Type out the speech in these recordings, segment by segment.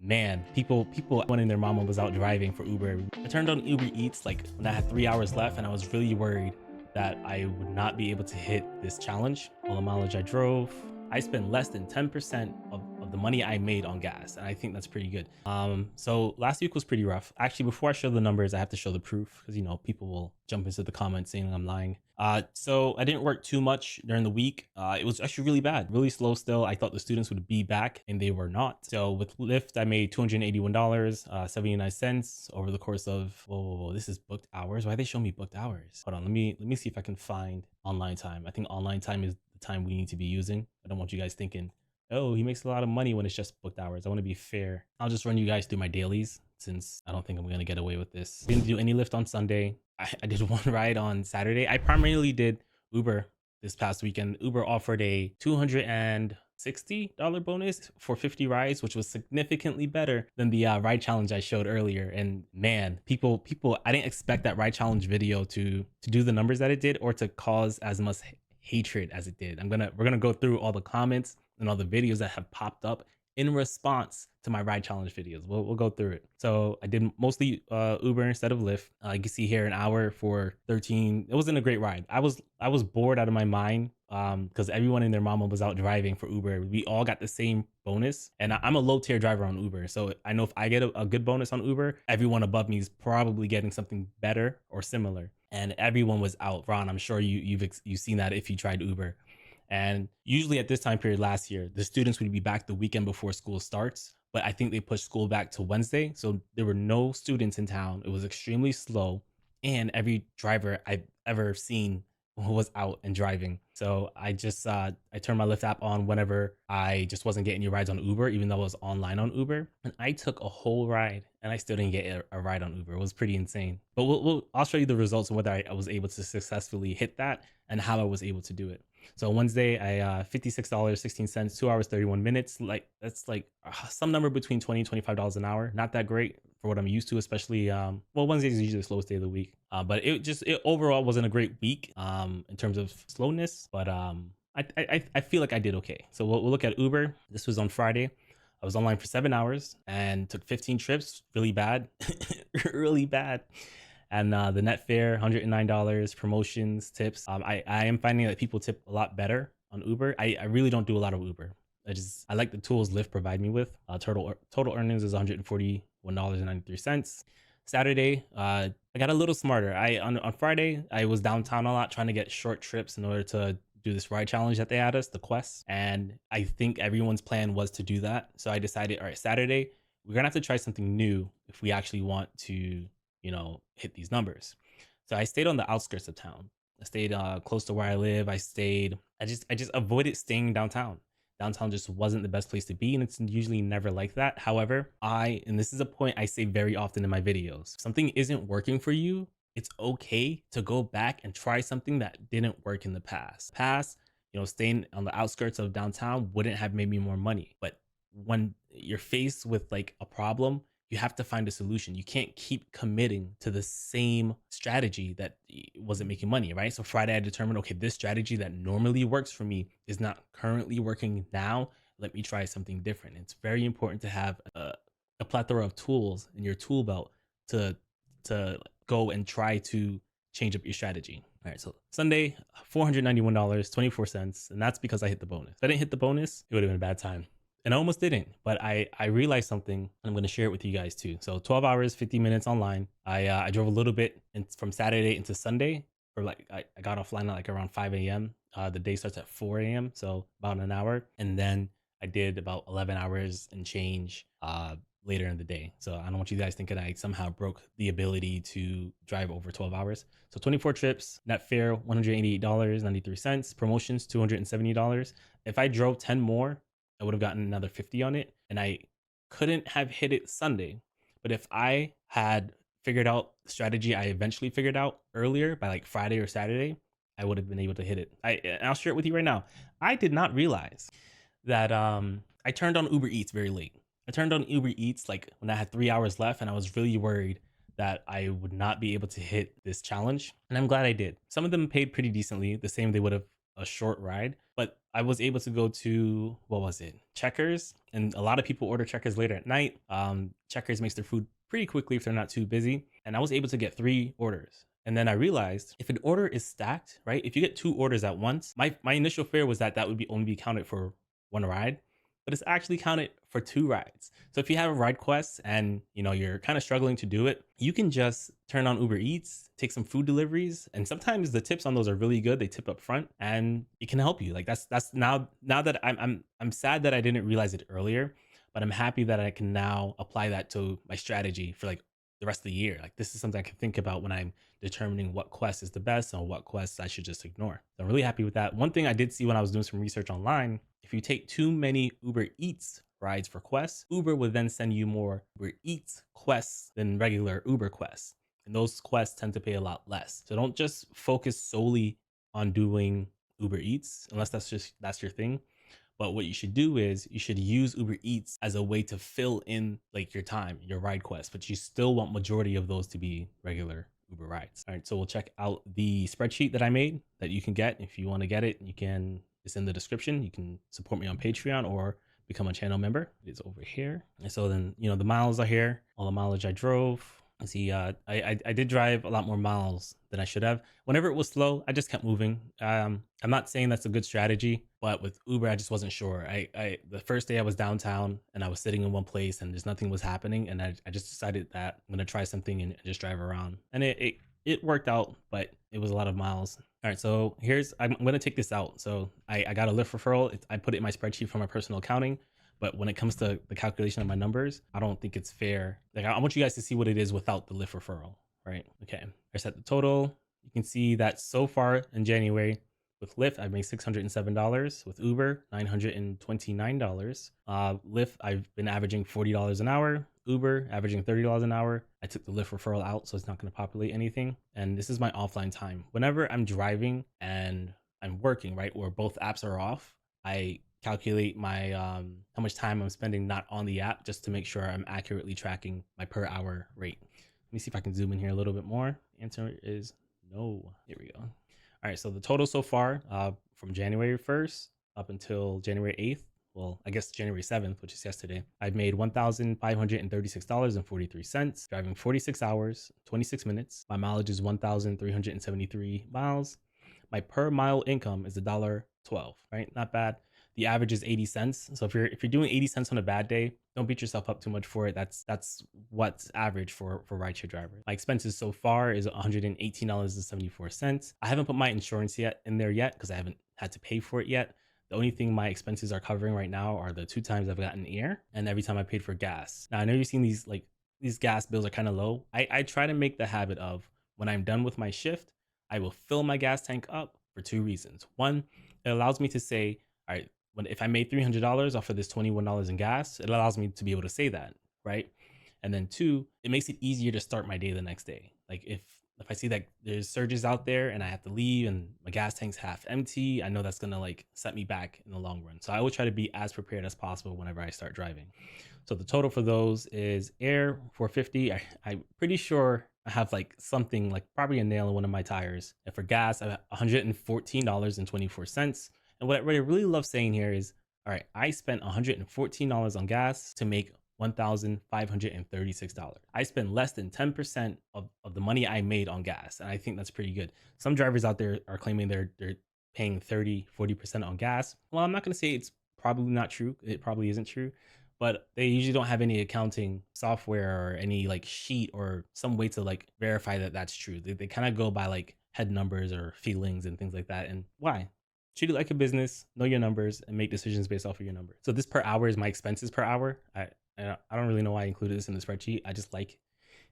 man, people when their mama was out driving for Uber. I turned on Uber Eats like when I had 3 hours left, and I was really worried that I would not be able to hit this challenge. All the mileage I drove, I spent less than 10% of the money I made on gas, and I think that's pretty good. So last week was pretty rough. Actually, before I show the numbers, I have to show the proof because people will jump into the comments saying I'm lying. So I didn't work too much during the week. It was actually really bad, really slow still. I thought the students would be back and they were not. So with Lyft, I made $281, 79 cents over the course of, whoa, this is booked hours. Why they show me booked hours? Hold on, let me see if I can find online time. I think online time is the time we need to be using. I don't want you guys thinking, oh, he makes a lot of money when it's just booked hours. I want to be fair. I'll just run you guys through my dailies since I don't think I'm going to get away with this. Didn't do any Lyft on Sunday. I did one ride on Saturday. I primarily did Uber this past weekend. Uber offered a $260 bonus for 50 rides, which was significantly better than the ride challenge I showed earlier. And man, people, I didn't expect that ride challenge video to do the numbers that it did or to cause as much hatred as it did. We're gonna go through all the comments and all the videos that have popped up in response to my ride challenge videos. We'll go through it. So I did mostly Uber instead of Lyft. You can see here an hour for 13. It wasn't a great ride. I was bored out of my mind because everyone and their mama was out driving for Uber. We all got the same bonus, and I'm a low tier driver on Uber, so I know if I get a good bonus on Uber, everyone above me is probably getting something better or similar. And everyone was out. Ron, I'm sure you've seen that if you tried Uber. And usually at this time period last year, the students would be back the weekend before school starts. But I think they pushed school back to Wednesday. So there were no students in town. It was extremely slow. And every driver I've ever seen was out and driving. So I turned my Lyft app on whenever I just wasn't getting any rides on Uber, even though I was online on Uber. And I took a whole ride and I still didn't get a ride on Uber. It was pretty insane. But I'll show you the results of whether I was able to successfully hit that and how I was able to do it. So Wednesday, I $56.16, 2 hours, 31 minutes. That's some number between $20 and $25 an hour. Not that great for what I'm used to, especially, Wednesday is usually the slowest day of the week. But it overall wasn't a great week in terms of slowness, but I feel like I did okay. So we'll look at Uber. This was on Friday. I was online for 7 hours and took 15 trips. Really bad, really bad. And the net fare, $109, promotions, tips. I am finding that people tip a lot better on Uber. I really don't do a lot of Uber. I like the tools Lyft provide me with. Total earnings is $141.93. Saturday, I got a little smarter. On Friday, I was downtown a lot trying to get short trips in order to do this ride challenge that they had us, the quest. And I think everyone's plan was to do that. So I decided, all right, Saturday, we're gonna have to try something new if we actually want to hit these numbers. So I stayed on the outskirts of town. I stayed close to where I live. I just avoided staying downtown. Downtown just wasn't the best place to be, and it's usually never like that. However, and this is a point I say very often in my videos, if something isn't working for you, it's okay to go back and try something that didn't work in the past. Staying on the outskirts of downtown wouldn't have made me more money. But when you're faced with like a problem, you have to find a solution. You can't keep committing to the same strategy that wasn't making money, right? So Friday, I determined, okay, this strategy that normally works for me is not currently working now. Let me try something different. It's very important to have a plethora of tools in your tool belt to go and try to change up your strategy. All right, so Sunday, $491.24, and that's because I hit the bonus. If I didn't hit the bonus, it would have been a bad time. And I almost didn't, but I realized something, and I'm going to share it with you guys too. So 12 hours, 50 minutes online. I drove a little bit from Saturday into Sunday, or I got offline at around 5 a.m. The day starts at 4 a.m., so about an hour. And then I did about 11 hours and change later in the day. So I don't want you guys thinking I somehow broke the ability to drive over 12 hours. So 24 trips, net fare, $188.93, promotions, $270. If I drove 10 more, I would have gotten another 50 on it, and I couldn't have hit it Sunday. But if I had figured out the strategy I eventually figured out earlier by Friday or Saturday, I would have been able to hit it. I'll share it with you right now. I did not realize that I turned on Uber Eats very late. I turned on Uber Eats when I had 3 hours left, and I was really worried that I would not be able to hit this challenge. And I'm glad I did. Some of them paid pretty decently, the same they would have a short ride, but I was able to go to, what was it? Checkers. And a lot of people order Checkers later at night. Checkers makes their food pretty quickly if they're not too busy. And I was able to get 3 orders. And then I realized if an order is stacked, right? If you get 2 orders at once, my initial fear was that that would be only be counted for 1 ride, but it's actually counted for 2 rides. So if you have a ride quest and you're kind of struggling to do it, you can just turn on Uber Eats, take some food deliveries, and sometimes the tips on those are really good. They tip up front, and it can help you. Like that's now that I'm sad that I didn't realize it earlier, but I'm happy that I can now apply that to my strategy for like the rest of the year. Like this is something I can think about when I'm determining what quest is the best and what quests I should just ignore. So I'm really happy with that. One thing I did see when I was doing some research online, if you take too many Uber Eats rides for quests, Uber would then send you more Uber Eats quests than regular Uber quests. And those quests tend to pay a lot less. So don't just focus solely on doing Uber Eats unless that's your thing. But what you should do is you should use Uber Eats as a way to fill in like your time, your ride quest, but you still want majority of those to be regular Uber rides. All right, so we'll check out the spreadsheet that I made that you can get. If you want to get it, you can, it's in the description. You can support me on Patreon or become a channel member. It's over here. And so then, the miles are here, all the mileage I drove. See, I did drive a lot more miles than I should have. Whenever it was slow, I just kept moving. I'm not saying that's a good strategy, but with Uber, I just wasn't sure. I the first day I was downtown and I was sitting in one place and there's nothing was happening, and I just decided that I'm gonna try something and just drive around, and it worked out, but it was a lot of miles. All right, so I'm gonna take this out. So I got a Lyft referral. I put it in my spreadsheet for my personal accounting. But when it comes to the calculation of my numbers, I don't think it's fair. Like I want you guys to see what it is without the Lyft referral, right? Okay, I set the total. You can see that so far in January with Lyft, I've made $607. With Uber, $929. Lyft, I've been averaging $40 an hour. Uber, averaging $30 an hour. I took the Lyft referral out, so it's not going to populate anything. And this is my offline time. Whenever I'm driving and I'm working, right, or both apps are off, I calculate my how much time I'm spending not on the app just to make sure I'm accurately tracking my per hour rate. Let me see if I can zoom in here a little bit more. Answer is no. Here we go. All right, so the total so far from January 1st up until January 8th, well, I guess January 7th, which is yesterday, I've made $1,536.43, driving 46 hours, 26 minutes. My mileage is 1,373 miles. My per mile income is $1.12, right? Not bad. The average is 80 cents. So if you're doing 80 cents on a bad day, don't beat yourself up too much for it. That's what's average for rideshare drivers. My expenses so far is $118.74. I haven't put my insurance in there yet because I haven't had to pay for it yet. The only thing my expenses are covering right now are the 2 times I've gotten air and every time I paid for gas. Now I know you've seen these gas bills are kind of low. I try to make the habit of when I'm done with my shift, I will fill my gas tank up for 2 reasons. One, it allows me to say, all right, if I made $300 off of this $21 in gas, it allows me to be able to say that, right? And then 2, it makes it easier to start my day the next day. Like if I see that there's surges out there and I have to leave and my gas tank's half empty, I know that's gonna set me back in the long run. So I will try to be as prepared as possible whenever I start driving. So the total for those is air 450. I'm pretty sure I have something probably a nail in one of my tires. And for gas, I have $114.24. And what I really love saying here is, all right, I spent $114 on gas to make $1,536. I spend less than 10% of the money I made on gas. And I think that's pretty good. Some drivers out there are claiming they're paying 30-40% on gas. Well, I'm not going to say it's probably not true. It probably isn't true. But they usually don't have any accounting software or any sheet or some way to verify that that's true. They kind of go by head numbers or feelings and things like that. And why? Treat it like a business, know your numbers, and make decisions based off of your numbers. So this per hour is my expenses per hour. I don't really know why I included this in the spreadsheet. I just like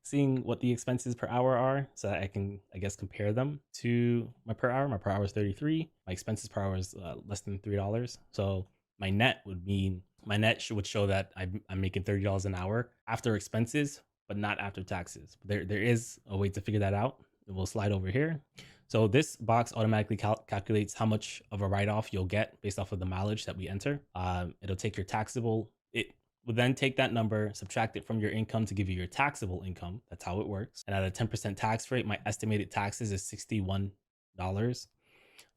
seeing what the expenses per hour are so that I can, I guess, compare them to my per hour. My per hour is 33. My expenses per hour is less than $3. So my net would show that I'm making $30 an hour after expenses, but not after taxes. There is a way to figure that out. We'll slide over here. So this box automatically calculates how much of a write-off you'll get based off of the mileage that we enter. It'll take your taxable. It will then take that number, subtract it from your income to give you your taxable income. That's how it works. And at a 10% tax rate, my estimated taxes is $61.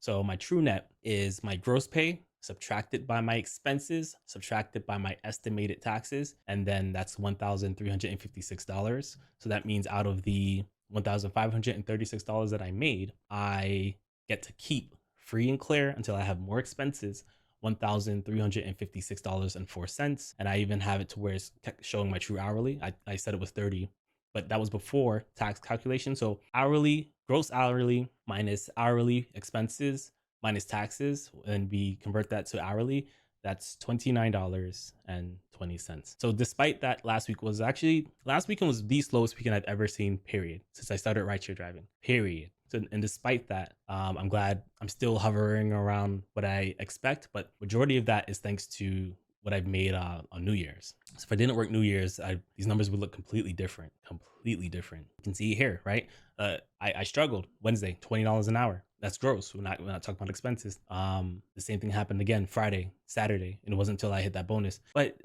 So my true net is my gross pay subtracted by my expenses, subtracted by my estimated taxes, and then that's $1,356. So that means out of the $1,536 that I made, I get to keep free and clear until I have more expenses, $1,356.04. And I even have it to where it's showing my true hourly. I said it was 30, but that was before tax calculation. So hourly, gross hourly minus hourly expenses minus taxes, and we convert that to hourly, that's $29.20. So despite that, last weekend was the slowest weekend I've ever seen, period, since I started rideshare driving, period. So, and despite that, I'm glad I'm still hovering around what I expect, but majority of that is thanks to what I've made on New Year's. So if I didn't work New Year's, these numbers would look completely different. You can see here, right? I struggled Wednesday, $20 an hour. That's gross. We're not talking about expenses. The same thing happened again Friday, Saturday, and it wasn't until I hit that bonus. But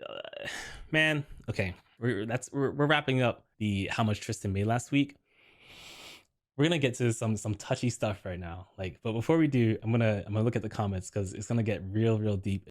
man, okay, we're wrapping up the how much Tristan made last week. We're gonna get to some touchy stuff right now. But before we do, I'm gonna look at the comments because it's gonna get real deep